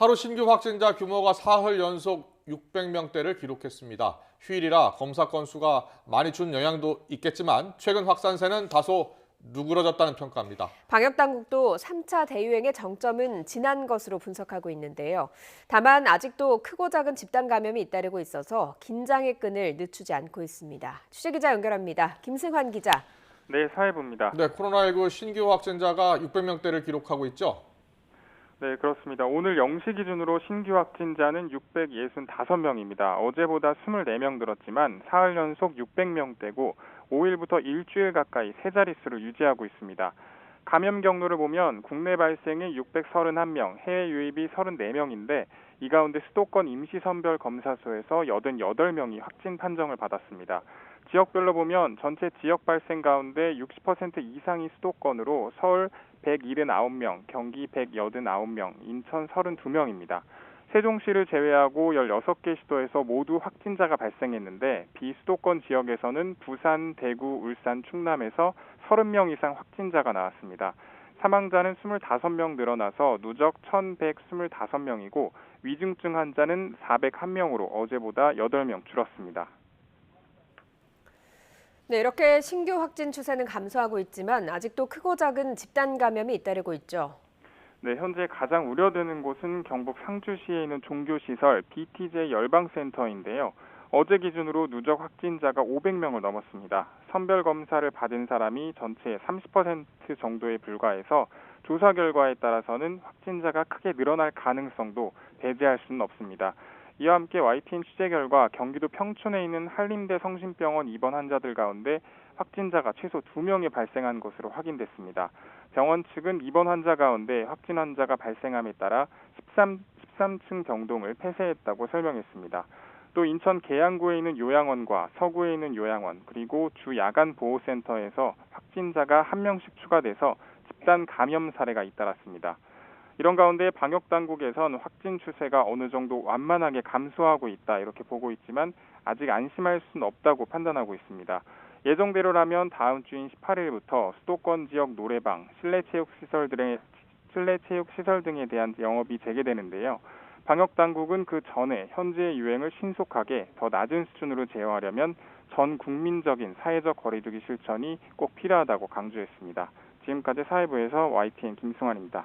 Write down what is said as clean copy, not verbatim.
하루 신규 확진자 규모가 사흘 연속 600명대를 기록했습니다. 휴일이라 검사 건수가 많이 준 영향도 있겠지만 최근 확산세는 다소 누그러졌다는 평가입니다. 방역당국도 3차 대유행의 정점은 지난 것으로 분석하고 있는데요. 다만 아직도 크고 작은 집단 감염이 잇따르고 있어서 긴장의 끈을 늦추지 않고 있습니다. 취재기자 연결합니다. 김승환 기자. 네, 사회부입니다. 네, 코로나19 신규 확진자가 600명대를 기록하고 있죠. 네, 그렇습니다. 오늘 0시 기준으로 신규 확진자는 665명입니다. 어제보다 24명 늘었지만 사흘 연속 600명대고 5일부터 일주일 가까이 세 자릿수를 유지하고 있습니다. 감염 경로를 보면 국내 발생이 631명, 해외 유입이 34명인데 이 가운데 수도권 임시선별 검사소에서 88명이 확진 판정을 받았습니다. 지역별로 보면 전체 지역 발생 가운데 60% 이상이 수도권으로 서울 179명, 경기 189명, 인천 32명입니다. 세종시를 제외하고 16개 시도에서 모두 확진자가 발생했는데 비수도권 지역에서는 부산, 대구, 울산, 충남에서 30명 이상 확진자가 나왔습니다. 사망자는 25명 늘어나서 누적 1,125명이고 위중증 환자는 401명으로 어제보다 8명 줄었습니다. 네, 이렇게 신규 확진 추세는 감소하고 있지만 아직도 크고 작은 집단 감염이 잇따르고 있죠. 네, 현재 가장 우려되는 곳은 경북 상주시에 있는 종교시설 BTJ 열방센터인데요. 어제 기준으로 누적 확진자가 500명을 넘었습니다. 선별검사를 받은 사람이 전체의 30% 정도에 불과해서 조사 결과에 따라서는 확진자가 크게 늘어날 가능성도 배제할 수는 없습니다. 이와 함께 YTN 취재 결과 경기도 평촌에 있는 한림대 성심병원 입원 환자들 가운데 확진자가 최소 2명이 발생한 것으로 확인됐습니다. 병원 측은 입원 환자 가운데 확진 환자가 발생함에 따라 13층 병동을 폐쇄했다고 설명했습니다. 또 인천 계양구에 있는 요양원과 서구에 있는 요양원 그리고 주 야간 보호센터에서 확진자가 1명씩 추가돼서 집단 감염 사례가 잇따랐습니다. 이런 가운데 방역당국에선 확진 추세가 어느 정도 완만하게 감소하고 있다 이렇게 보고 있지만 아직 안심할 수는 없다고 판단하고 있습니다. 예정대로라면 다음 주인 18일부터 수도권 지역 노래방, 실내체육시설 등에 대한 영업이 재개되는데요. 방역당국은 그 전에 현재의 유행을 신속하게 더 낮은 수준으로 제어하려면 전 국민적인 사회적 거리두기 실천이 꼭 필요하다고 강조했습니다. 지금까지 사회부에서 YTN 김승환입니다.